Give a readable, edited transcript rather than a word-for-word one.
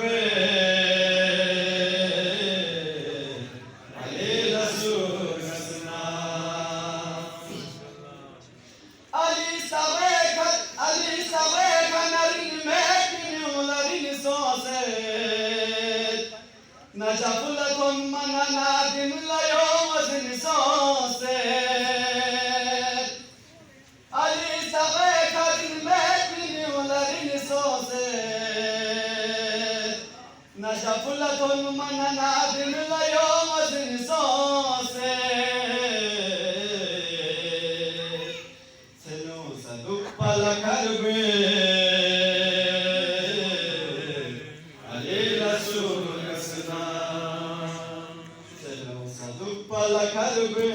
karbe Ali Rasul Hasna Ali sawe kanarin mekin ularin soset Najafulakum mananadim layom azin soset Ali sawe karin mekin ularin soset Najafulakum mananadim layom azin soset Senu saduk pala karbe Ali Rasul Hasna Senu saduk pala karbe